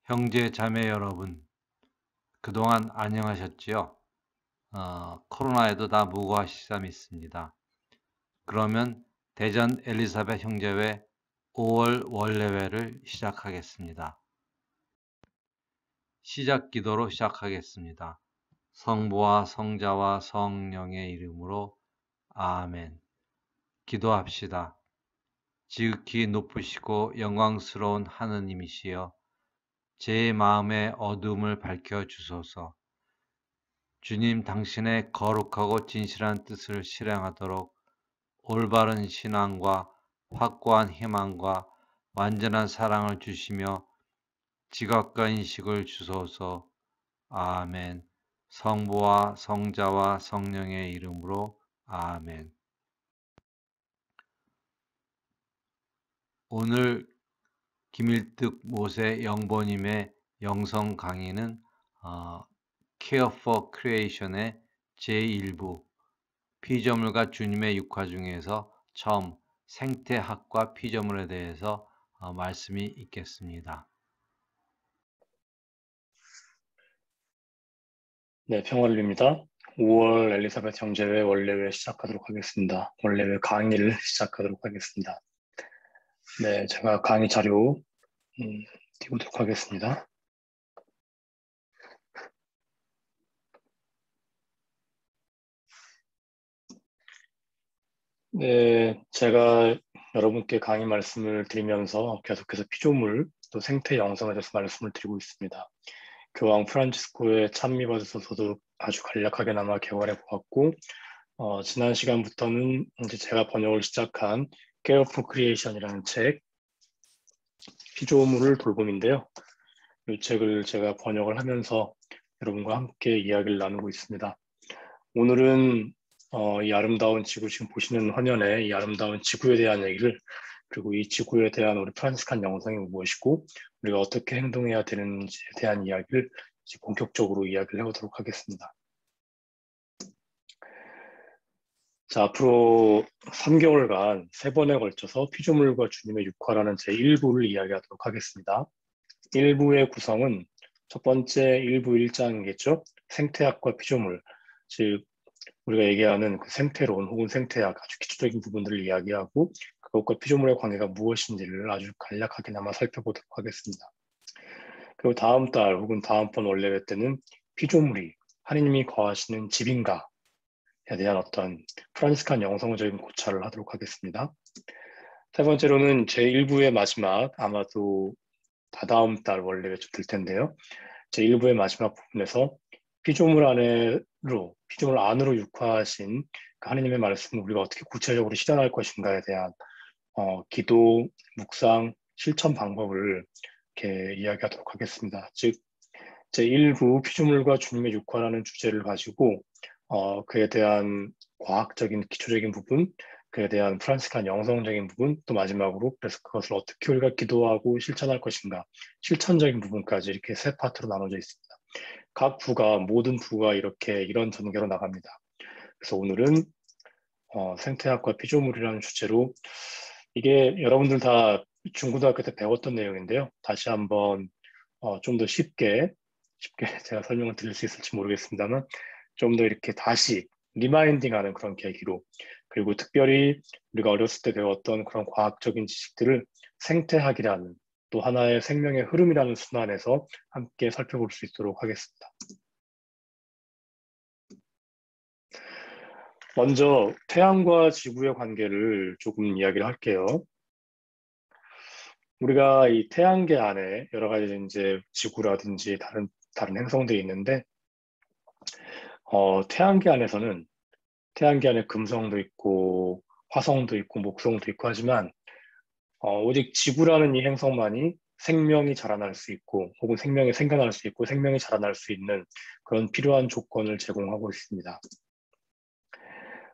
형제 자매 여러분, 그동안 안녕하셨지요? 코로나에도 다 무고하시리라 믿습니다. 그러면 대전 엘리사벳 형제회 5월 원례회를 시작하겠습니다. 시작 기도로 시작하겠습니다. 성부와 성자와 성령의 이름으로 아멘. 기도합시다. 지극히 높으시고 영광스러운 하느님이시여, 제 마음의 어둠을 밝혀 주소서. 주님, 당신의 거룩하고 진실한 뜻을 실행하도록 올바른 신앙과 확고한 희망과 완전한 사랑을 주시며 지각과 인식을 주소서. 아멘. 성부와 성자와 성령의 이름으로 아멘. 오늘 김일득 모세 영보님의 영성 강의는 Care for Creation의 제1부 피조물과 주님의 육화 중에서 처음 생태학과 피조물에 대해서 말씀이 있겠습니다. 네, 평화를 5월 엘리사벳 형제회 원래회 시작하도록 하겠습니다. 원래회 강의를 시작하도록 하겠습니다. 네, 제가 강의 자료 띄우도록 하겠습니다. 네, 제가 여러분께 강의 말씀을 드리면서 계속해서 피조물 또 생태 영성에 대해서 말씀을 드리고 있습니다. 교황 프란치스코의 찬미받아서 저도 아주 간략하게나마 개괄해 보았고, 지난 시간부터는 이제 제가 번역을 시작한 Care for Creation이라는 책, 피조물을 돌봄인데요. 이 책을 제가 번역을 하면서 여러분과 함께 이야기를 나누고 있습니다. 오늘은 이 아름다운 지구, 지금 보시는 화면에 이 아름다운 지구에 대한 얘기를, 그리고 이 지구에 대한 우리 프란시스칸 영성이 무엇이고 우리가 어떻게 행동해야 되는지에 대한 이야기를 이제 본격적으로 이야기를 해보도록 하겠습니다. 자, 앞으로 3개월간 3번에 걸쳐서 피조물과 주님의 육화라는 제1부를 이야기하도록 하겠습니다. 1부의 구성은 첫 번째 1부 1장이겠죠. 생태학과 피조물, 즉 우리가 얘기하는 그 생태론 혹은 생태학 아주 기초적인 부분들을 이야기하고 그것과 피조물의 관계가 무엇인지를 아주 간략하게나마 살펴보도록 하겠습니다. 그리고 다음 달 혹은 다음번 원래회 때는 피조물이 하느님이 거하시는 집인가에 대한 어떤 프란시스칸 영성적인 고찰을 하도록 하겠습니다. 세 번째로는 제1부의 마지막, 아마도 다다음 달 원래회 될 텐데요. 제1부의 마지막 부분에서 피조물 안으로 육화하신 그 하느님의 말씀을 우리가 어떻게 구체적으로 실현할 것인가에 대한 기도, 묵상, 실천 방법을 이렇게 이야기하도록 하겠습니다. 즉, 제1부 피조물과 주님의 육화라는 주제를 가지고 그에 대한 과학적인 기초적인 부분, 그에 대한 프란시스칸 영성적인 부분, 또 마지막으로 그래서 그것을 어떻게 우리가 기도하고 실천할 것인가, 실천적인 부분까지 이렇게 세 파트로 나눠져 있습니다. 각 부가, 모든 부가 이렇게 이런 전개로 나갑니다. 그래서 오늘은 생태학과 피조물이라는 주제로, 이게 여러분들 다 중고등학교 때 배웠던 내용인데요. 다시 한번 좀 더 쉽게 제가 설명을 드릴 수 있을지 모르겠습니다만 좀 더 이렇게 다시 리마인딩하는 그런 계기로, 그리고 특별히 우리가 어렸을 때 배웠던 그런 과학적인 지식들을 생태학이라는 또 하나의 생명의 흐름이라는 순환에서 함께 살펴볼 수 있도록 하겠습니다. 먼저 태양과 지구의 관계를 조금 이야기를 할게요. 우리가 이 태양계 안에 여러 가지 이제 지구라든지 다른 행성들이 있는데, 태양계 안에서는 태양계 안에 금성도 있고 화성도 있고 목성도 있고 하지만 오직 지구라는 이 행성만이 생명이 자라날 수 있고 혹은 생명이 생겨날 수 있고 생명이 자라날 수 있는 그런 필요한 조건을 제공하고 있습니다.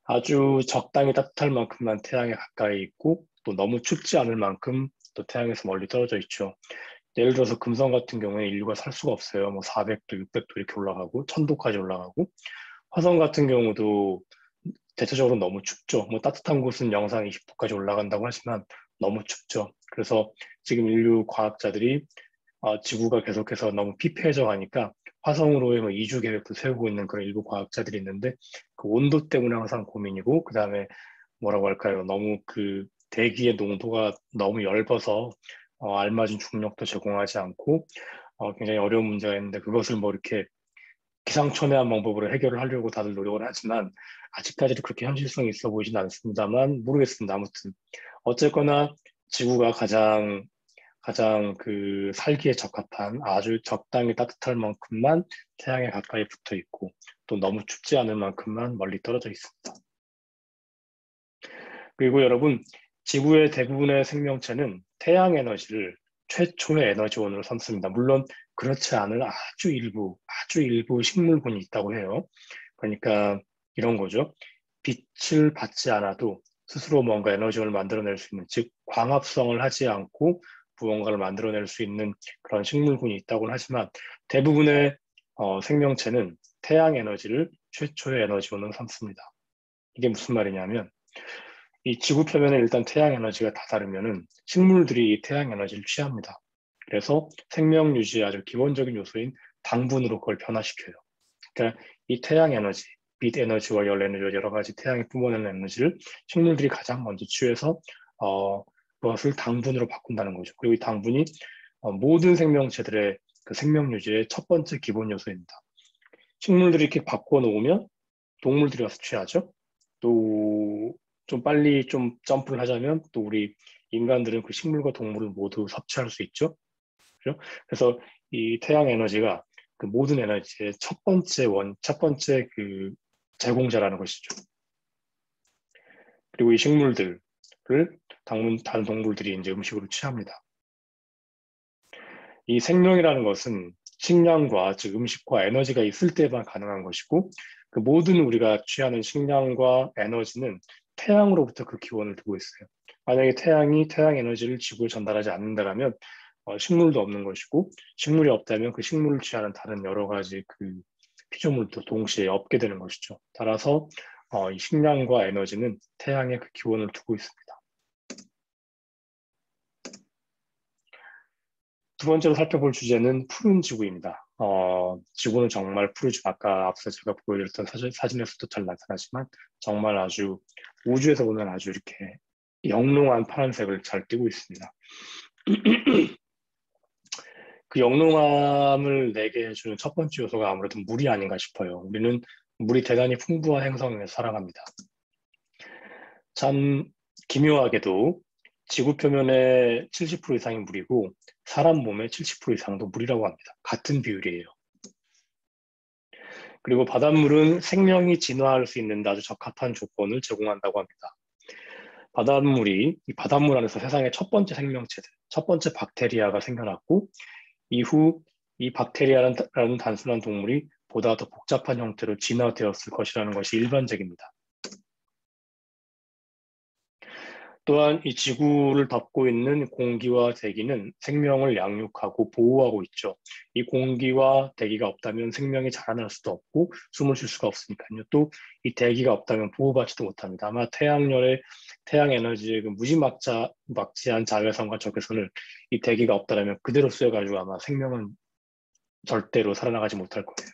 아주 적당히 따뜻할 만큼만 태양에 가까이 있고 또 너무 춥지 않을 만큼 또 태양에서 멀리 떨어져 있죠. 예를 들어서 금성 같은 경우에 인류가 살 수가 없어요. 뭐 400도, 600도 이렇게 올라가고 1000도까지 올라가고, 화성 같은 경우도 대체적으로 너무 춥죠. 뭐 따뜻한 곳은 영상 20도까지 올라간다고 하지만 너무 춥죠. 그래서 지금 인류 과학자들이 지구가 계속해서 너무 피폐해져 가니까 화성으로의 뭐 이주 계획도 세우고 있는 그런 일부 과학자들이 있는데 그 온도 때문에 항상 고민이고 그다음에 뭐라고 할까요? 너무 그 대기의 농도가 너무 얇아서 알맞은 중력도 제공하지 않고 굉장히 어려운 문제가 있는데 그것을 뭐 이렇게 기상천외한 방법으로 해결을 하려고 다들 노력을 하지만 아직까지도 그렇게 현실성이 있어 보이진 않습니다만 모르겠습니다. 아무튼 어쨌거나 지구가 가장 그 살기에 적합한 아주 적당히 따뜻할 만큼만 태양에 가까이 붙어 있고 또 너무 춥지 않을 만큼만 멀리 떨어져 있습니다. 그리고 여러분, 지구의 대부분의 생명체는 태양 에너지를 최초의 에너지원으로 삼습니다. 물론 그렇지 않은 아주 일부 식물군이 있다고 해요. 그러니까 이런 거죠. 빛을 받지 않아도 스스로 뭔가 에너지원을 만들어낼 수 있는, 즉 광합성을 하지 않고 무언가를 만들어낼 수 있는 그런 식물군이 있다고는 하지만 대부분의 생명체는 태양 에너지를 최초의 에너지원으로 삼습니다. 이게 무슨 말이냐면 이 지구 표면에 일단 태양 에너지가 다다르면은 식물들이 이 태양 에너지를 취합니다. 그래서 생명 유지의 아주 기본적인 요소인 당분으로 그걸 변화시켜요. 그러니까 이 태양 에너지, 빛 에너지와 열 에너지 여러 가지 태양이 뿜어내는 에너지를 식물들이 가장 먼저 취해서 그것을 당분으로 바꾼다는 거죠. 그리고 이 당분이 모든 생명체들의 그 생명 유지의 첫 번째 기본 요소입니다. 식물들이 이렇게 바꿔 놓으면 동물들이 와서 취하죠. 또 좀 빨리 좀 점프를 하자면 또 우리 인간들은 그 식물과 동물을 모두 섭취할 수 있죠. 그죠? 그래서 이 태양 에너지가 그 모든 에너지의 첫 번째 그 제공자라는 것이죠. 그리고 이 식물들을 다른 동물들이 이제 음식으로 취합니다. 이 생명이라는 것은 식량과 즉 음식과 에너지가 있을 때만 가능한 것이고 그 모든 우리가 취하는 식량과 에너지는 태양으로부터 그 기원을 두고 있어요. 만약에 태양 에너지를 지구에 전달하지 않는다면 식물도 없는 것이고 식물이 없다면 그 식물을 취하는 다른 여러 가지 그 피조물도 동시에 없게 되는 것이죠. 따라서 이 식량과 에너지는 태양에 그 기원을 두고 있습니다. 두 번째로 살펴볼 주제는 푸른 지구입니다. 지구는 정말 푸르죠. 아까 앞서 제가 보여드렸던 사진에서도 잘 나타나지만 정말 아주 우주에서 보면 아주 이렇게 영롱한 파란색을 잘 띠고 있습니다. 그 영롱함을 내게 해주는 첫 번째 요소가 아무래도 물이 아닌가 싶어요. 우리는 물이 대단히 풍부한 행성에서 살아갑니다. 참 기묘하게도 지구 표면의 70% 이상이 물이고 사람 몸의 70% 이상도 물이라고 합니다. 같은 비율이에요. 그리고 바닷물은 생명이 진화할 수 있는 아주 적합한 조건을 제공한다고 합니다. 이 바닷물 안에서 세상의 첫 번째 생명체들, 첫 번째 박테리아가 생겨났고 이후 이 박테리아라는 단순한 동물이 보다 더 복잡한 형태로 진화되었을 것이라는 것이 일반적입니다. 또한 이 지구를 덮고 있는 공기와 대기는 생명을 양육하고 보호하고 있죠. 이 공기와 대기가 없다면 생명이 자라날 수도 없고 숨을 쉴 수가 없으니까요. 또 이 대기가 없다면 보호받지도 못합니다. 아마 태양 에너지의 그 무지막지한 자외선과 적외선을 이 대기가 없다면 그대로 쐬가지고 아마 생명은 절대로 살아나가지 못할 거예요.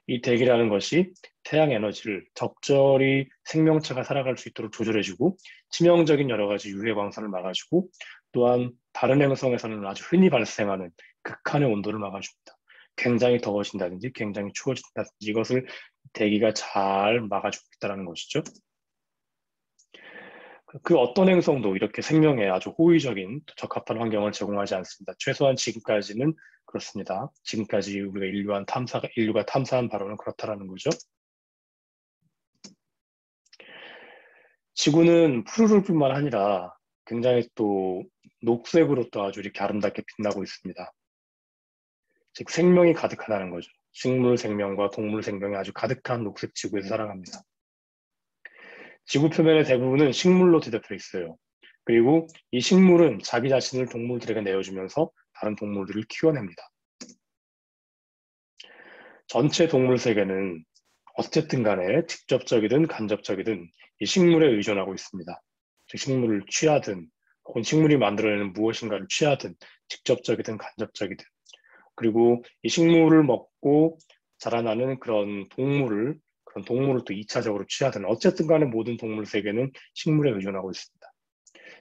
이 대기라는 것이 태양 에너지를 적절히 생명체가 살아갈 수 있도록 조절해주고 치명적인 여러 가지 유해 광선을 막아주고 또한 다른 행성에서는 아주 흔히 발생하는 극한의 온도를 막아줍니다. 굉장히 더워진다든지 굉장히 추워진다든지 이것을 대기가 잘 막아주고 있다는 것이죠. 그 어떤 행성도 이렇게 생명에 아주 호의적인 적합한 환경을 제공하지 않습니다. 최소한 지금까지는 그렇습니다. 지금까지 우리가 인류가 탐사한 바로는 그렇다라는 거죠. 지구는 푸르를 뿐만 아니라 굉장히 또 녹색으로 또 아주 이렇게 아름답게 빛나고 있습니다. 즉 생명이 가득하다는 거죠. 식물 생명과 동물 생명이 아주 가득한 녹색 지구에서 살아갑니다. 지구 표면의 대부분은 식물로 뒤덮여 있어요. 그리고 이 식물은 자기 자신을 동물들에게 내어주면서 다른 동물들을 키워냅니다. 전체 동물 세계는 어쨌든 간에 직접적이든 간접적이든 이 식물에 의존하고 있습니다. 즉 식물을 취하든 식물이 만들어내는 무엇인가를 취하든 직접적이든 간접적이든, 그리고 이 식물을 먹고 자라나는 그런 동물을 또 2차적으로 취하든, 어쨌든 간에 모든 동물 세계는 식물에 의존하고 있습니다.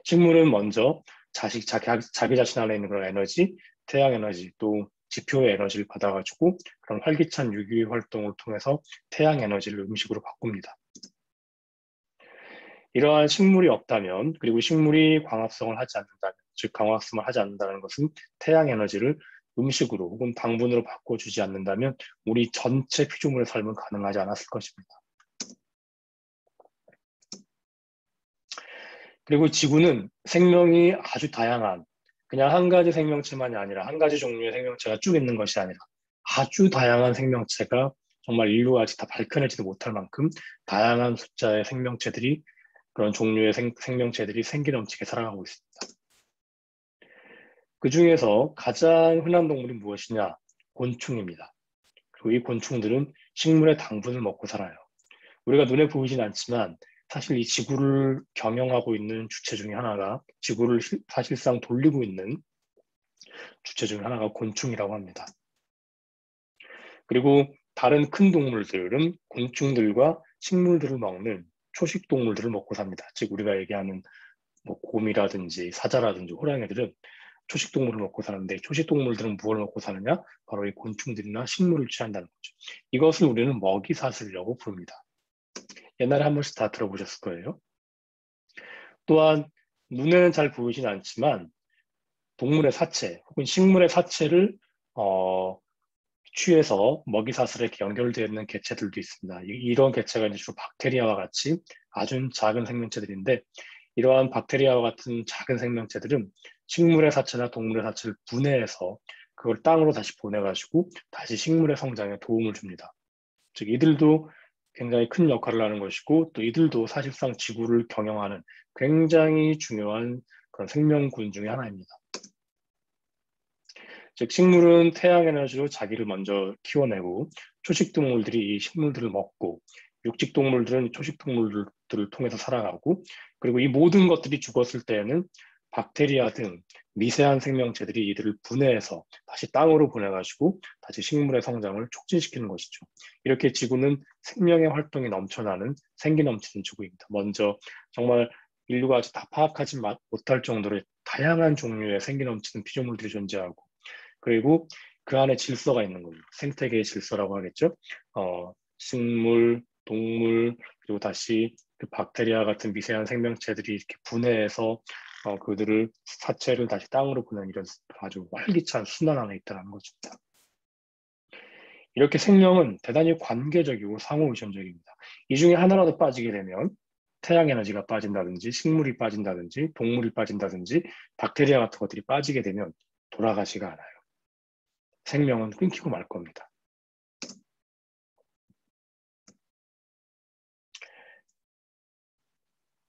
식물은 먼저 자기 자신 안에 있는 그런 에너지, 태양 에너지, 또 지표의 에너지를 받아가지고 그런 활기찬 유기 활동을 통해서 태양 에너지를 음식으로 바꿉니다. 이러한 식물이 없다면, 그리고 식물이 광합성을 하지 않는다면, 즉 광합성을 하지 않는다는 것은 태양 에너지를 음식으로 혹은 당분으로 바꿔주지 않는다면 우리 전체 피조물의 삶은 가능하지 않았을 것입니다. 그리고 지구는 생명이 아주 다양한, 그냥 한 가지 생명체만이 아니라 한 가지 종류의 생명체가 쭉 있는 것이 아니라 아주 다양한 생명체가, 정말 인류가 아직 다 밝혀내지도 못할 만큼 다양한 숫자의 생명체들이, 그런 종류의 생명체들이 생기 넘치게 살아가고 있습니다. 그 중에서 가장 흔한 동물이 무엇이냐? 곤충입니다. 그리고 이 곤충들은 식물의 당분을 먹고 살아요. 우리가 눈에 보이진 않지만 사실 이 지구를 경영하고 있는 주체 중에 하나가, 지구를 사실상 돌리고 있는 주체 중에 하나가 곤충이라고 합니다. 그리고 다른 큰 동물들은 곤충들과 식물들을 먹는 초식 동물들을 먹고 삽니다. 즉 우리가 얘기하는 뭐 곰이라든지 사자라든지 호랑이들은 초식 동물을 먹고 사는데, 초식 동물들은 무엇을 먹고 사느냐? 바로 이 곤충들이나 식물을 취한다는 거죠. 이것을 우리는 먹이사슬이라고 부릅니다. 옛날에 한 번씩 다 들어보셨을 거예요. 또한 눈에는 잘 보이진 않지만 동물의 사체 혹은 식물의 사체를 취해서 먹이사슬에 연결되어 있는 개체들도 있습니다. 이런 개체가 이제 주로 박테리아와 같이 아주 작은 생명체들인데, 이러한 박테리아와 같은 작은 생명체들은 식물의 사체나 동물의 사체를 분해해서 그걸 땅으로 다시 보내가지고 다시 식물의 성장에 도움을 줍니다. 즉 이들도 굉장히 큰 역할을 하는 것이고, 또 이들도 사실상 지구를 경영하는 굉장히 중요한 그런 생명군 중의 하나입니다. 즉 식물은 태양 에너지로 자기를 먼저 키워내고, 초식 동물들이 이 식물들을 먹고, 육식 동물들은 초식 동물들을 통해서 살아가고, 그리고 이 모든 것들이 죽었을 때에는 박테리아 등 미세한 생명체들이 이들을 분해해서 다시 땅으로 보내가지고 다시 식물의 성장을 촉진시키는 것이죠. 이렇게 지구는 생명의 활동이 넘쳐나는 생기 넘치는 지구입니다. 먼저 정말 인류가 아직 다 파악하지 못할 정도로 다양한 종류의 생기 넘치는 피조물들이 존재하고, 그리고 그 안에 질서가 있는 거죠. 생태계의 질서라고 하겠죠. 식물, 동물, 그리고 다시 그 박테리아 같은 미세한 생명체들이 이렇게 분해해서 그들을 사체를 다시 땅으로 보내는 이런 아주 활기찬 순환 안에 있다는 것입니다. 이렇게 생명은 대단히 관계적이고 상호의존적입니다. 이 중에 하나라도 빠지게 되면 태양 에너지가 빠진다든지, 식물이 빠진다든지, 동물이 빠진다든지, 박테리아 같은 것들이 빠지게 되면 돌아가지가 않아요. 생명은 끊기고 말 겁니다.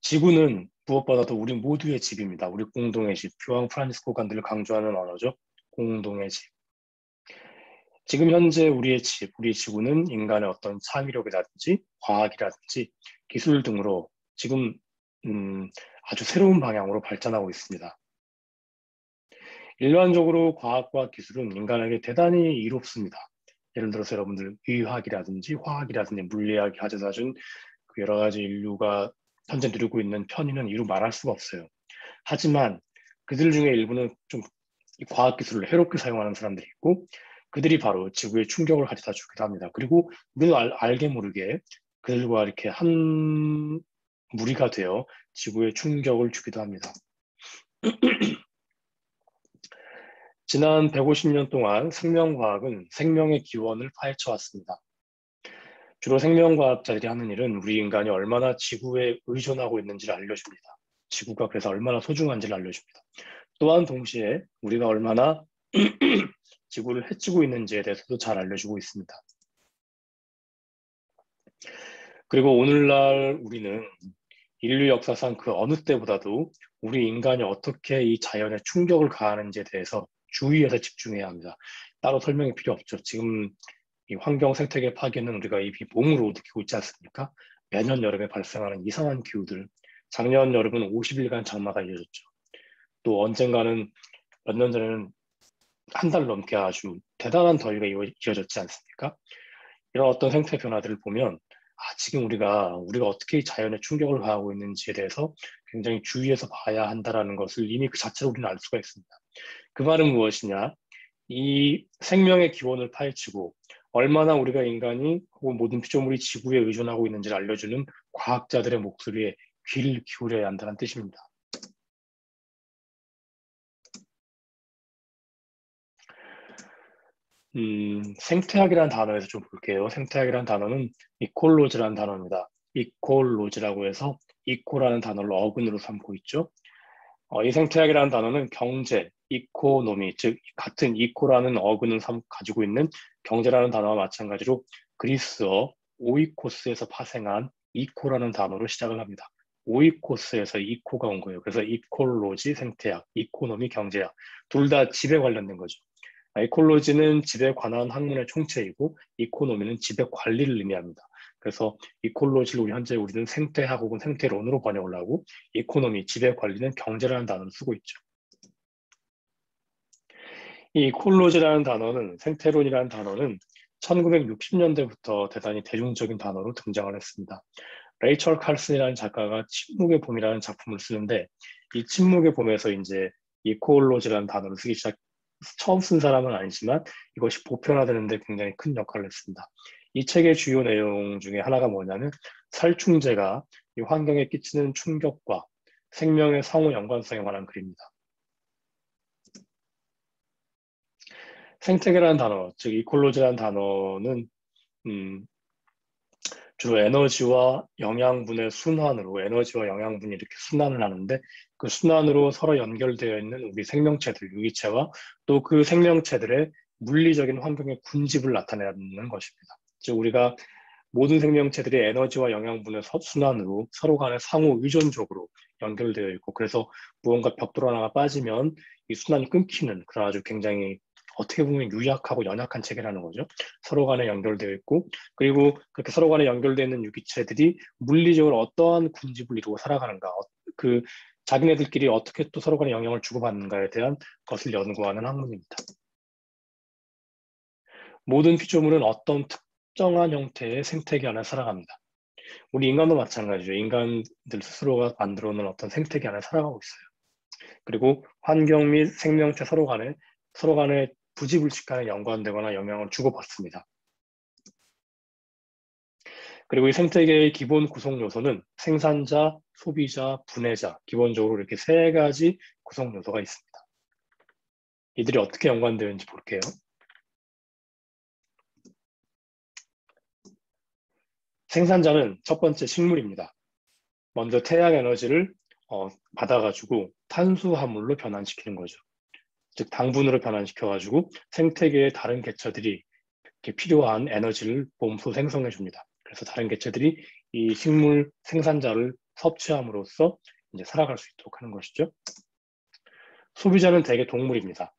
지구는 무엇보다도 우리 모두의 집입니다. 우리 공동의 집. 교황 프란치스코가 늘 강조하는 언어죠. 공동의 집. 지금 현재 우리의 집, 우리 지구는 인간의 어떤 창의력이라든지 과학이라든지 기술 등으로 지금 아주 새로운 방향으로 발전하고 있습니다. 일반적으로 과학과 기술은 인간에게 대단히 이롭습니다. 예를 들어서 여러분들 의학이라든지 화학이라든지 물리학이 가져다 준 그 여러 가지 인류가 현재 누리고 있는 편의는 이루 말할 수가 없어요. 하지만 그들 중에 일부는 좀 과학기술을 해롭게 사용하는 사람들이 있고, 그들이 바로 지구에 충격을 가져다 주기도 합니다. 그리고 우리는 알게 모르게 그들과 이렇게 한 무리가 되어 지구에 충격을 주기도 합니다. 지난 150년 동안 생명과학은 생명의 기원을 파헤쳐 왔습니다. 주로 생명과학자들이 하는 일은 우리 인간이 얼마나 지구에 의존하고 있는지를 알려줍니다. 지구가 그래서 얼마나 소중한지를 알려줍니다. 또한 동시에 우리가 얼마나 지구를 해치고 있는지에 대해서도 잘 알려주고 있습니다. 그리고 오늘날 우리는 인류 역사상 그 어느 때보다도 우리 인간이 어떻게 이 자연에 충격을 가하는지에 대해서 주의해서 집중해야 합니다. 따로 설명이 필요 없죠. 지금 이 환경 생태계 파괴는 우리가 이미 몸으로 느끼고 있지 않습니까? 매년 여름에 발생하는 이상한 기후들. 작년 여름은 50일간 장마가 이어졌죠. 또 언젠가는 몇 년 전에는 한 달 넘게 아주 대단한 더위가 이어졌지 않습니까? 이런 어떤 생태 변화들을 보면 지금 우리가 어떻게 자연에 충격을 가하고 있는지에 대해서 굉장히 주의해서 봐야 한다라는 것을 이미 그 자체로 우리는 알 수가 있습니다. 그 말은 무엇이냐? 이 생명의 기원을 파헤치고 얼마나 우리가 인간이 혹은 모든 피조물이 지구에 의존하고 있는지를 알려주는 과학자들의 목소리에 귀를 기울여야 한다는 뜻입니다. 생태학이라는 단어에서 좀 볼게요. 생태학이라는 단어는 이콜로지라는 단어입니다. 이콜로지라고 해서 이코라는 단어를 어근으로 삼고 있죠. 이 생태학이라는 단어는 경제, 이코노미, 즉 같은 이코라는 어근을 가지고 있는 경제라는 단어와 마찬가지로 그리스어 오이코스에서 파생한 이코라는 단어로 시작을 합니다. 오이코스에서 이코가 온 거예요. 그래서 이콜로지 생태학, 이코노미 경제학 둘 다 집에 관련된 거죠. 이콜로지는 집에 관한 학문의 총체이고 이코노미는 집의 관리를 의미합니다. 그래서 이콜로지를 우리는 생태학 혹은 생태론으로 번역을 하고 이코노미, 지배 관리는 경제라는 단어를 쓰고 있죠. 이 이콜로지라는 단어는 생태론이라는 단어는 1960년대부터 대단히 대중적인 단어로 등장을 했습니다. 레이첼 칼슨이라는 작가가 침묵의 봄이라는 작품을 쓰는데 이 침묵의 봄에서 이제 이콜로지라는 단어를 쓰기 처음 쓴 사람은 아니지만 이것이 보편화되는데 굉장히 큰 역할을 했습니다. 이 책의 주요 내용 중에 하나가 뭐냐면 살충제가 이 환경에 끼치는 충격과 생명의 상호 연관성에 관한 글입니다. 생태계라는 단어, 즉 이콜로지라는 단어는 주로 에너지와 영양분의 순환으로 에너지와 영양분이 이렇게 순환을 하는데 그 순환으로 서로 연결되어 있는 우리 생명체들, 유기체와 또 그 생명체들의 물리적인 환경의 군집을 나타내는 것입니다. 즉 우리가 모든 생명체들이 에너지와 영양분의 순환으로 서로 간에 상호 의존적으로 연결되어 있고 그래서 무언가 벽돌 하나가 빠지면 이 순환이 끊기는 그런 아주 굉장히 어떻게 보면 유약하고 연약한 체계라는 거죠. 서로 간에 연결되어 있고 그리고 그렇게 서로 간에 연결되어 있는 유기체들이 물리적으로 어떠한 군집을 이루고 살아가는가 그 자기네들끼리 어떻게 또 서로 간에 영향을 주고받는가에 대한 것을 연구하는 학문입니다. 모든 피조물은 어떤 특정한 형태의 생태계 안에 살아갑니다. 우리 인간도 마찬가지죠. 인간들 스스로가 만들어 놓은 어떤 생태계 안에 살아가고 있어요. 그리고 환경 및 생명체 서로 간에 부지불식간에 연관되거나 영향을 주고받습니다. 그리고 이 생태계의 기본 구성 요소는 생산자, 소비자, 분해자, 기본적으로 이렇게 세 가지 구성 요소가 있습니다. 이들이 어떻게 연관되는지 볼게요. 생산자는 첫 번째 식물입니다. 먼저 태양 에너지를 받아가지고 탄수화물로 변환시키는 거죠. 즉 당분으로 변환시켜가지고 생태계의 다른 개체들이 이렇게 필요한 에너지를 몸소 생성해 줍니다. 그래서 다른 개체들이 이 식물 생산자를 섭취함으로써 이제 살아갈 수 있도록 하는 것이죠. 소비자는 대개 동물입니다.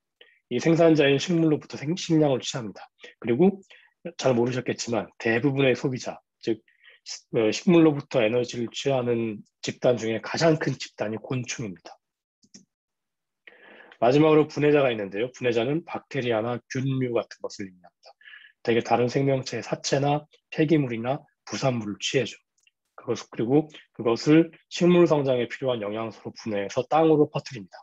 이 생산자인 식물로부터 식량을 취합니다. 그리고 잘 모르셨겠지만 대부분의 소비자, 즉 식물로부터 에너지를 취하는 집단 중에 가장 큰 집단이 곤충입니다. 마지막으로 분해자가 있는데요. 분해자는 박테리아나 균류 같은 것을 의미합니다. 대개 다른 생명체의 사체나 폐기물이나 부산물을 취해줘. 그리고 그것을 식물 성장에 필요한 영양소로 분해해서 땅으로 퍼뜨립니다.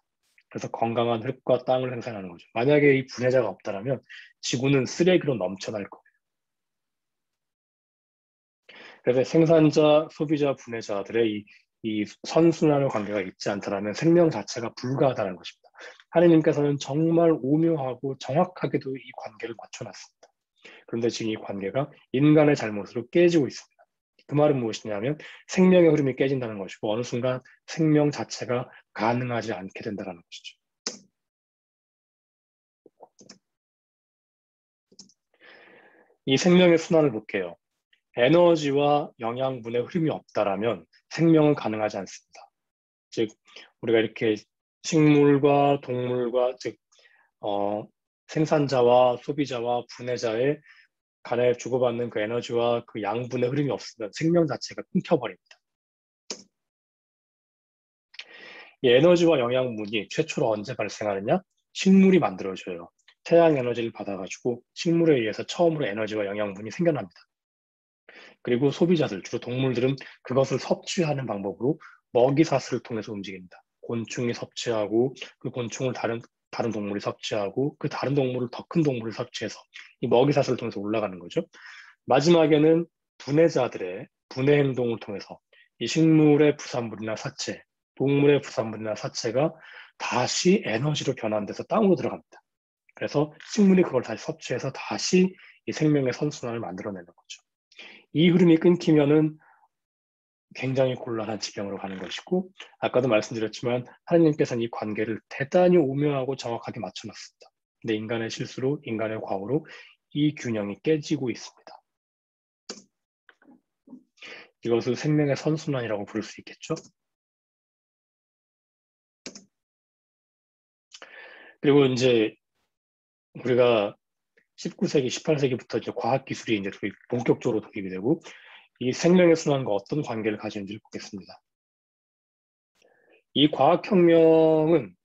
그래서 건강한 흙과 땅을 생산하는 거죠. 만약에 이 분해자가 없다면 지구는 쓰레기로 넘쳐날 거예요. 그래서 생산자, 소비자, 분해자들의 이 선순환의 관계가 있지 않다면 생명 자체가 불가하다는 것입니다. 하느님께서는 정말 오묘하고 정확하게도 이 관계를 맞춰놨습니다. 그런데 지금 이 관계가 인간의 잘못으로 깨지고 있습니다. 그 말은 무엇이냐면 생명의 흐름이 깨진다는 것이고 어느 순간 생명 자체가 가능하지 않게 된다는 것이죠. 이 생명의 순환을 볼게요. 에너지와 영양분의 흐름이 없다라면 생명은 가능하지 않습니다. 즉 우리가 이렇게 식물과 동물과 즉 생산자와 소비자와 분해자의 간에 주고받는 그 에너지와 그 양분의 흐름이 없으면 생명 자체가 끊겨버립니다. 이 에너지와 영양분이 최초로 언제 발생하느냐? 식물이 만들어줘요. 태양 에너지를 받아가지고 식물에 의해서 처음으로 에너지와 영양분이 생겨납니다. 그리고 소비자들, 주로 동물들은 그것을 섭취하는 방법으로 먹이사슬을 통해서 움직입니다. 곤충이 섭취하고 그 곤충을 다른 동물이 섭취하고 그 다른 동물을 더 큰 동물이 섭취해서 이 먹이사슬을 통해서 올라가는 거죠. 마지막에는 분해자들의 분해 행동을 통해서 이 식물의 부산물이나 사체, 동물의 부산물이나 사체가 다시 에너지로 변환돼서 땅으로 들어갑니다. 그래서 식물이 그걸 다시 섭취해서 다시 이 생명의 선순환을 만들어내는 거죠. 이 흐름이 끊기면은 굉장히 곤란한 지경으로 가는 것이고, 아까도 말씀드렸지만 하나님께서는 이 관계를 대단히 오묘하고 정확하게 맞춰놨습니다. 근데 인간의 실수로, 인간의 과오로 이 균형이 깨지고 있습니다. 이것을 생명의 선순환이라고 부를 수 있겠죠. 그리고 이제 우리가 19세기, 18세기부터 이제 과학기술이 이제 본격적으로 도입이 되고, 이 생명의 순환과 어떤 관계를 가지는지를 보겠습니다. 이 과학혁명은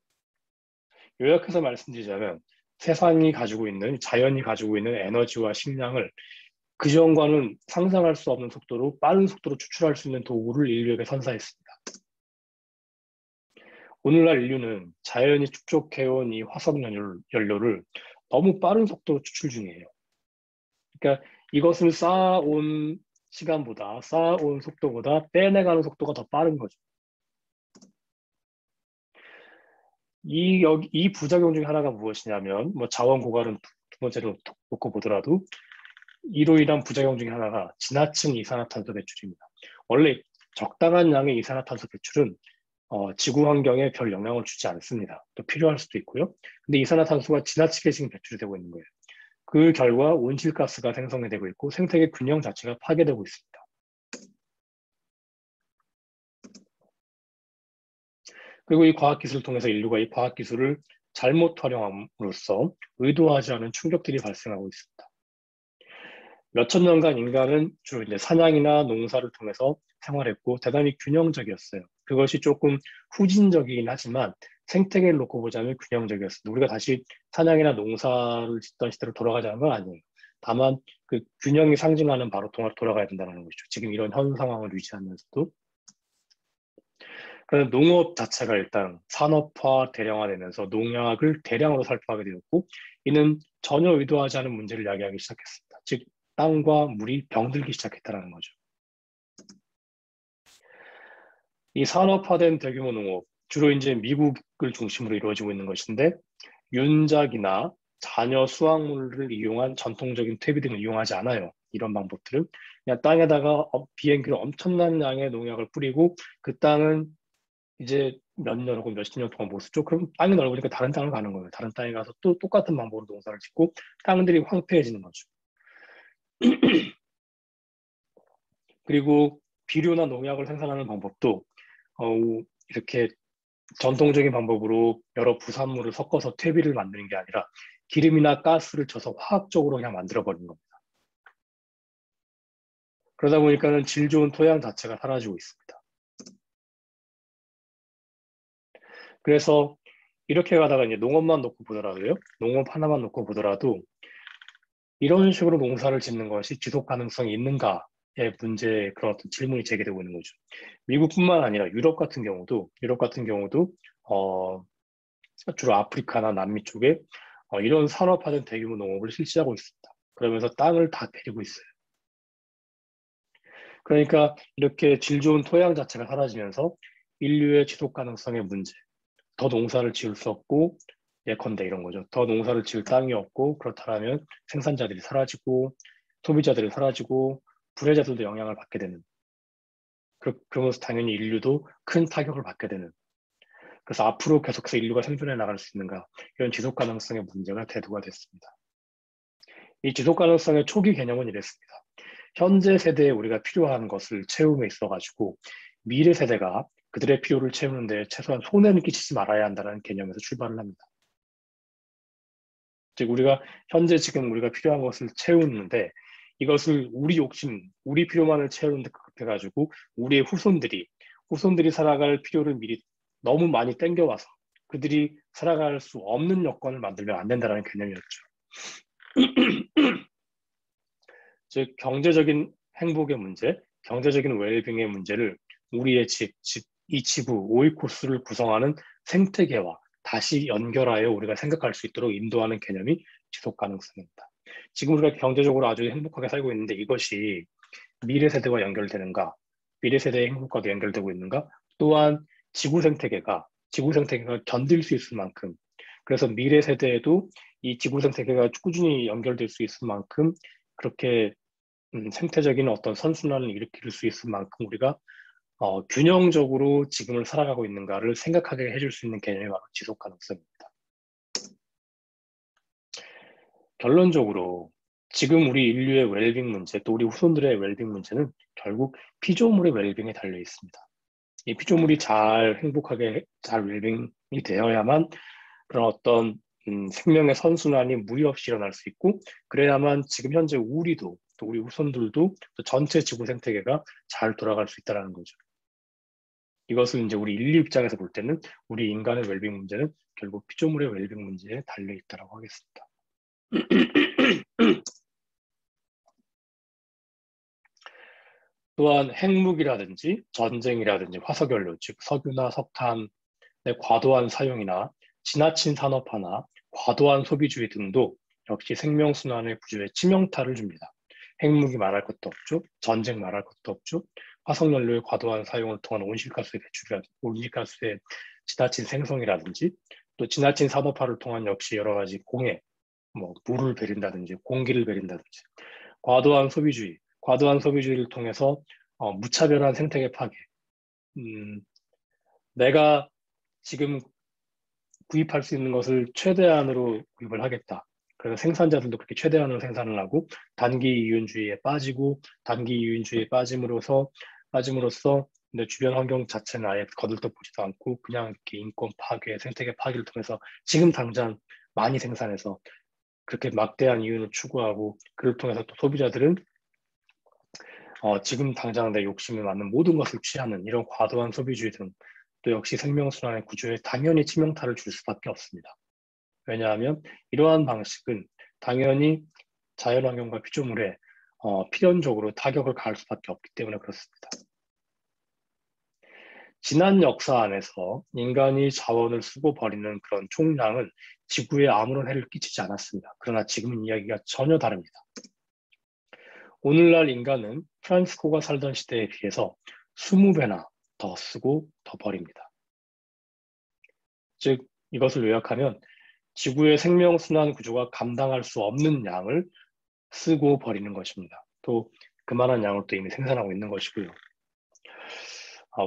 요약해서 말씀드리자면 세상이 가지고 있는, 자연이 가지고 있는 에너지와 식량을 그전과는 상상할 수 없는 속도로 빠른 속도로 추출할 수 있는 도구를 인류에게 선사했습니다. 오늘날 인류는 자연이 축적해온 이 화석 연료를 너무 빠른 속도로 추출 중이에요. 그러니까 이것을 쌓아온 시간보다, 쌓아온 속도보다 빼내가는 속도가 더 빠른 거죠. 이 부작용 중에 하나가 무엇이냐면, 뭐 자원 고갈은 두 번째로 놓고 보더라도 이로 인한 부작용 중에 하나가 지나친 이산화탄소 배출입니다. 원래 적당한 양의 이산화탄소 배출은 지구 환경에 별 영향을 주지 않습니다. 또 필요할 수도 있고요. 근데 이산화탄소가 지나치게 지금 배출이 되고 있는 거예요. 그 결과 온실가스가 생성이 되고 있고 생태계 균형 자체가 파괴되고 있습니다. 그리고 이 과학기술을 통해서 인류가 이 과학기술을 잘못 활용함으로써 의도하지 않은 충격들이 발생하고 있습니다. 몇천 년간 인간은 주로 이제 사냥이나 농사를 통해서 생활했고 대단히 균형적이었어요. 그것이 조금 후진적이긴 하지만 생태계를 놓고 보자면 균형적이었습니다. 우리가 다시 사냥이나 농사를 짓던 시대로 돌아가자는 건 아니에요. 다만 그 균형이 상징하는 바로 돌아가야 된다는 것이죠. 지금 이런 현 상황을 유지하면서도. 그래서 농업 자체가 일단 산업화, 대량화되면서 농약을 대량으로 살포하게 되었고, 이는 전혀 의도하지 않은 문제를 야기하기 시작했습니다. 즉, 땅과 물이 병들기 시작했다는 거죠. 이 산업화된 대규모 농업, 주로 이제 미국을 중심으로 이루어지고 있는 것인데, 윤작이나 잔여 수확물을 이용한 전통적인 퇴비 등을 이용하지 않아요. 이런 방법들은 그냥 땅에다가 비행기로 엄청난 양의 농약을 뿌리고 그 땅은 이제 몇 년 혹은 몇십 년 동안 못 쓰죠. 그럼 땅이 넓으니까 다른 땅을 가는 거예요. 다른 땅에 가서 또 똑같은 방법으로 농사를 짓고 땅들이 황폐해지는 거죠. 그리고 비료나 농약을 생산하는 방법도 이렇게 전통적인 방법으로 여러 부산물을 섞어서 퇴비를 만드는 게 아니라 기름이나 가스를 쳐서 화학적으로 그냥 만들어 버리는 겁니다. 그러다 보니까는 질 좋은 토양 자체가 사라지고 있습니다. 그래서 이렇게 가다가 이제 농업만 놓고 보더라도요. 농업 하나만 놓고 보더라도 이런 식으로 농사를 짓는 것이 지속 가능성이 있는가의 문제, 그런 어떤 질문이 제기되고 있는 거죠. 미국뿐만 아니라 유럽 같은 경우도 주로 아프리카나 남미 쪽에 이런 산업화된 대규모 농업을 실시하고 있습니다. 그러면서 땅을 다 때리고 있어요. 그러니까 이렇게 질 좋은 토양 자체가 사라지면서 인류의 지속 가능성의 문제, 더 농사를 지을 수 없고, 예컨대 이런 거죠. 더 농사를 지을 땅이 없고, 그렇다면 생산자들이 사라지고, 소비자들이 사라지고, 불혜자들도 영향을 받게 되는. 그러면서 당연히 인류도 큰 타격을 받게 되는. 그래서 앞으로 계속해서 인류가 생존해 나갈 수 있는가, 이런 지속 가능성의 문제가 대두가 됐습니다. 이 지속 가능성의 초기 개념은 이랬습니다. 현재 세대에 우리가 필요한 것을 채움에 있어가지고 미래 세대가 그들의 필요를 채우는데 최소한 손해는 끼치지 말아야 한다는 개념에서 출발을 합니다. 즉 현재 지금 우리가 필요한 것을 채우는데 이것을 우리 욕심, 우리 필요만을 채우는데 급급해가지고 우리의 후손들이 살아갈 필요를 미리 너무 많이 땡겨와서 그들이 살아갈 수 없는 여건을 만들면 안 된다는 개념이었죠. 즉 경제적인 행복의 문제, 경제적인 웰빙의 문제를 우리의 이 지구 오이코스를 구성하는 생태계와 다시 연결하여 우리가 생각할 수 있도록 인도하는 개념이 지속 가능성입니다. 지금 우리가 경제적으로 아주 행복하게 살고 있는데 이것이 미래 세대와 연결되는가, 미래 세대의 행복과도 연결되고 있는가, 또한 지구 생태계가 견딜 수 있을 만큼, 그래서 미래 세대에도 이 지구 생태계가 꾸준히 연결될 수 있을 만큼 그렇게 생태적인 어떤 선순환을 일으킬 수 있을 만큼 우리가 균형적으로 지금을 살아가고 있는가를 생각하게 해줄 수 있는 개념이 바로 지속 가능성입니다. 결론적으로 지금 우리 인류의 웰빙 문제, 또 우리 후손들의 웰빙 문제는 결국 피조물의 웰빙에 달려 있습니다. 이 피조물이 잘 행복하게 잘 웰빙이 되어야만 그런 어떤 생명의 선순환이 무리 없이 일어날 수 있고, 그래야만 지금 현재 우리도 또 우리 후손들도 또 전체 지구 생태계가 잘 돌아갈 수 있다는 거죠. 이것을 이제 우리 인류 입장에서 볼 때는 우리 인간의 웰빙 문제는 결국 피조물의 웰빙 문제에 달려 있다고 하겠습니다. 또한 핵무기라든지 전쟁이라든지 화석연료, 즉 석유나 석탄의 과도한 사용이나 지나친 산업화나 과도한 소비주의 등도 역시 생명순환의 구조에 치명타를 줍니다. 핵무기 말할 것도 없죠. 전쟁 말할 것도 없죠. 화석연료의 과도한 사용을 통한 온실가스의 배출이라든지 온실가스의 지나친 생성이라든지 또 지나친 산업화를 통한 역시 여러 가지 공해, 물을 베린다든지 공기를 베린다든지 과도한 소비주의를 통해서 무차별한 생태계 파괴, 내가 지금 구입할 수 있는 것을 최대한으로 구입을 하겠다. 그래서 생산자들도 그렇게 최대한으로 생산을 하고 단기 이윤주의에 빠지고 단기 이윤주의에 빠짐으로써 근데 주변 환경 자체는 아예 거들떠보지도 않고 그냥 이렇게 인권 파괴, 생태계 파괴를 통해서 지금 당장 많이 생산해서 그렇게 막대한 이윤을 추구하고 그를 통해서 또 소비자들은 지금 당장 내 욕심에 맞는 모든 것을 취하는 이런 과도한 소비주의 등 또 역시 생명순환의 구조에 당연히 치명타를 줄 수밖에 없습니다. 왜냐하면 이러한 방식은 당연히 자연환경과 피조물에 필연적으로 타격을 가할 수밖에 없기 때문에 그렇습니다. 지난 역사 안에서 인간이 자원을 쓰고 버리는 그런 총량은 지구에 아무런 해를 끼치지 않았습니다. 그러나 지금은 이야기가 전혀 다릅니다. 오늘날 인간은 프란시스코가 살던 시대에 비해서 20배나 더 쓰고 더 버립니다. 즉 이것을 요약하면 지구의 생명순환 구조가 감당할 수 없는 양을 쓰고 버리는 것입니다. 또 그만한 양을 또 이미 생산하고 있는 것이고요.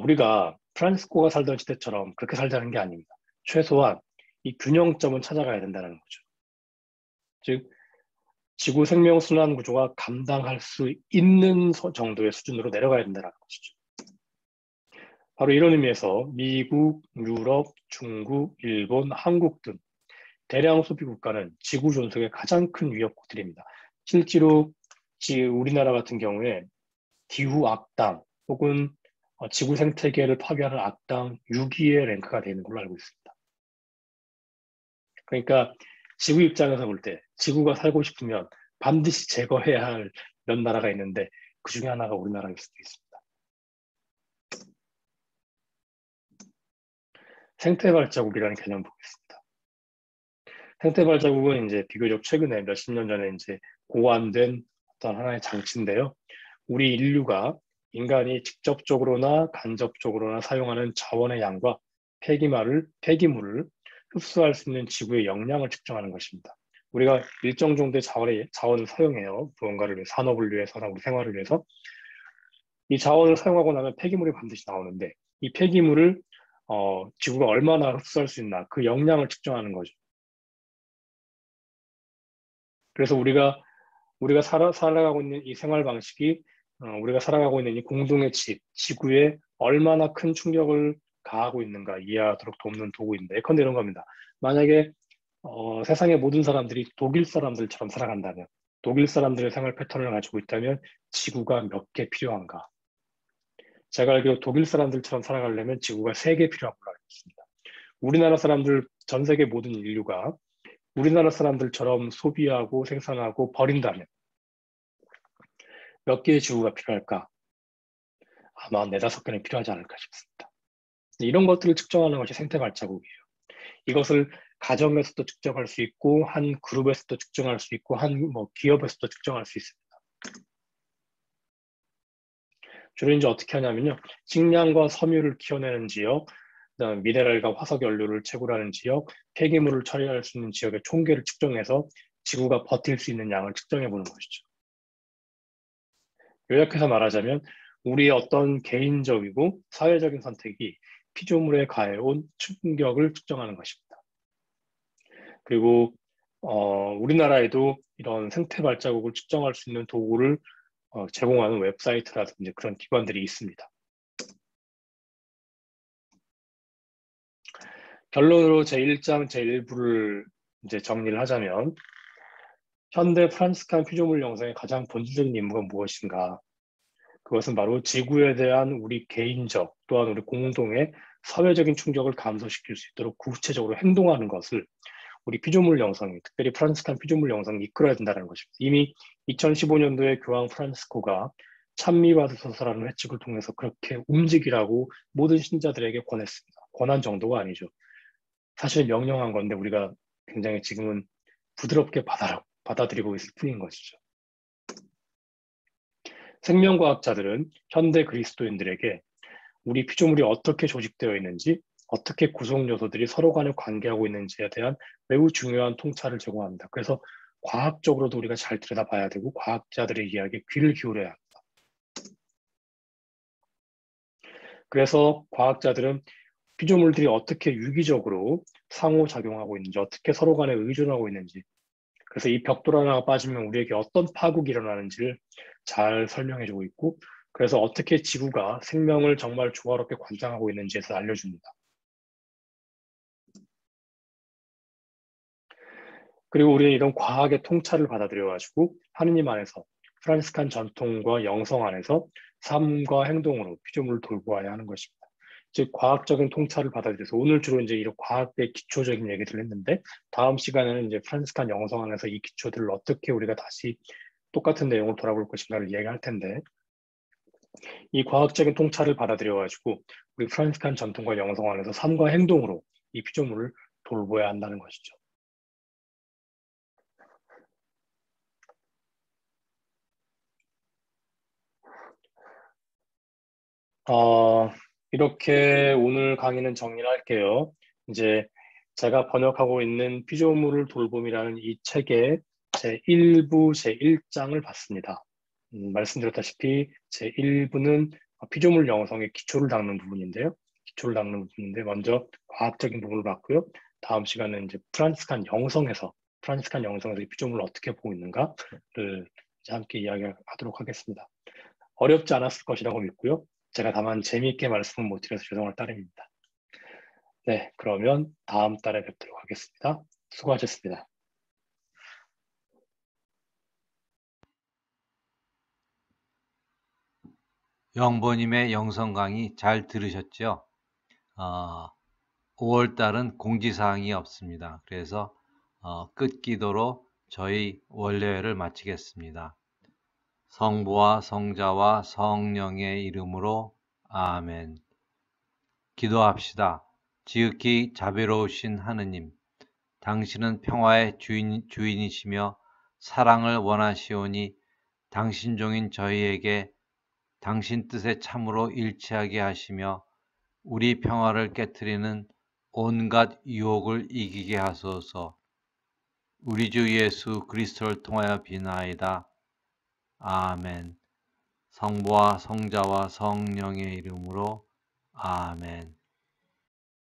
우리가 프란시스코가 살던 시대처럼 그렇게 살자는 게 아닙니다. 최소한 이 균형점은 찾아가야 된다는 거죠. 즉 지구 생명순환 구조가 감당할 수 있는 정도의 수준으로 내려가야 된다는 것이죠. 바로 이런 의미에서 미국, 유럽, 중국, 일본, 한국 등 대량 소비 국가는 지구 존속의 가장 큰 위협국들입니다. 실제로 우리나라 같은 경우에 기후 악당 혹은 지구 생태계를 파괴하는 악당 6위에 랭크가 되는 걸로 알고 있습니다. 그러니까 지구 입장에서 볼 때 지구가 살고 싶으면 반드시 제거해야 할 몇 나라가 있는데 그 중에 하나가 우리나라일 수도 있습니다. 생태 발자국이라는 개념 보겠습니다. 생태 발자국은 이제 비교적 최근에 몇십 년 전에 이제 고안된 어떤 하나의 장치인데요. 우리 인류가 인간이 직접적으로나 간접적으로나 사용하는 자원의 양과 폐기물을 흡수할 수 있는 지구의 역량을 측정하는 것입니다. 우리가 일정 정도의 자원을 사용해요. 무언가를 위해 산업을 위해서나 우리 생활을 위해서. 이 자원을 사용하고 나면 폐기물이 반드시 나오는데 이 폐기물을 지구가 얼마나 흡수할 수 있나 그 역량을 측정하는 거죠. 그래서 우리가 살아가고 있는 이 생활 방식이 우리가 살아가고 있는 이 공동의 지구에 얼마나 큰 충격을 가하고 있는가 이해하도록 돕는 도구인데 예컨대 이런 겁니다. 만약에 세상의 모든 사람들이 독일 사람들처럼 살아간다면 독일 사람들의 생활 패턴을 가지고 있다면 지구가 몇 개 필요한가? 제가 알기로 독일 사람들처럼 살아가려면 지구가 3개 필요한 걸로 알고 있습니다. 우리나라 사람들, 전 세계 모든 인류가 우리나라 사람들처럼 소비하고 생산하고 버린다면 몇 개의 지구가 필요할까? 아마 4-5개는 필요하지 않을까 싶습니다. 이런 것들을 측정하는 것이 생태 발자국이에요. 이것을 가정에서도 측정할 수 있고 한 그룹에서도 측정할 수 있고 한 기업에서도 측정할 수 있습니다. 주로 이제 어떻게 하냐면요. 식량과 섬유를 키워내는 지역, 그다음 미네랄과 화석 연료를 채굴하는 지역, 폐기물을 처리할 수 있는 지역의 총계를 측정해서 지구가 버틸 수 있는 양을 측정해 보는 것이죠. 요약해서 말하자면 우리의 어떤 개인적이고 사회적인 선택이 피조물에 가해온 충격을 측정하는 것입니다. 그리고 우리나라에도 이런 생태 발자국을 측정할 수 있는 도구를 제공하는 웹사이트라든지 그런 기관들이 있습니다. 결론으로 제1장, 제1부를 이제 정리를 하자면 현대 프란시스칸 피조물 영상의 가장 본질적인 임무가 무엇인가? 그것은 바로 지구에 대한 우리 개인적 또한 우리 공동의 사회적인 충격을 감소시킬 수 있도록 구체적으로 행동하는 것을 우리 피조물 영상이, 특별히 프란시스칸 피조물 영상이 이끌어야 된다는 것입니다. 이미 2015년도에 교황 프란시스코가 찬미받으소서라는 회칙을 통해서 그렇게 움직이라고 모든 신자들에게 권했습니다. 권한 정도가 아니죠. 사실 명령한 건데 우리가 굉장히 지금은 부드럽게 받아들이고 있을 뿐인 것이죠. 생명과학자들은 현대 그리스도인들에게 우리 피조물이 어떻게 조직되어 있는지, 어떻게 구성 요소들이 서로 간에 관계하고 있는지에 대한 매우 중요한 통찰을 제공합니다. 그래서 과학적으로도 우리가 잘 들여다봐야 되고 과학자들의 이야기에 귀를 기울여야 합니다. 그래서 과학자들은 피조물들이 어떻게 유기적으로 상호작용하고 있는지, 어떻게 서로 간에 의존하고 있는지, 그래서 이 벽돌 하나가 빠지면 우리에게 어떤 파국이 일어나는지를 잘 설명해주고 있고, 그래서 어떻게 지구가 생명을 정말 조화롭게 관장하고 있는지에서 알려줍니다. 그리고 우리는 이런 과학의 통찰을 받아들여가지고 하느님 안에서 프란시스칸 전통과 영성 안에서 삶과 행동으로 피조물을 돌보아야 하는 것입니다. 즉 과학적인 통찰을 받아들여서 오늘 주로 이제 이런 과학의 기초적인 얘기들을 했는데 다음 시간에는 이제 프란시스칸 영성 안에서 이 기초들을 어떻게 우리가 다시 똑같은 내용을 돌아볼 것인가를 이야기할 텐데 이 과학적인 통찰을 받아들여가지고 우리 프란시스칸 전통과 영성 안에서 삶과 행동으로 이 피조물을 돌보아야 한다는 것이죠. 이렇게 오늘 강의는 정리를 할게요. 이제 제가 번역하고 있는 피조물을 돌봄이라는 이 책의 제1부 제1장을 봤습니다. 말씀드렸다시피 제1부는 피조물 영성의 기초를 닦는 부분인데요. 기초를 닦는 부분인데 먼저 과학적인 부분을 봤고요. 다음 시간은 이제 프란시스칸 영성에서 이 피조물을 어떻게 보고 있는가를 이제 함께 이야기하도록 하겠습니다. 어렵지 않았을 것이라고 믿고요. 제가 다만 재미있게 말씀을 못 드려서 죄송할 따름입니다. 네, 그러면 다음 달에 뵙도록 하겠습니다. 수고하셨습니다. 영보님의 영성 강의 잘 들으셨죠? 5월달은 공지사항이 없습니다. 그래서 끝기도로 저희 원래회를 마치겠습니다. 성부와 성자와 성령의 이름으로 아멘. 기도합시다. 지극히 자비로우신 하느님, 당신은 평화의 주인이시며 사랑을 원하시오니 당신 종인 저희에게 당신 뜻에 참으로 일치하게 하시며 우리 평화를 깨트리는 온갖 유혹을 이기게 하소서. 우리 주 예수 그리스도를 통하여 비나이다. 아멘. 성부와 성자와 성령의 이름으로 아멘.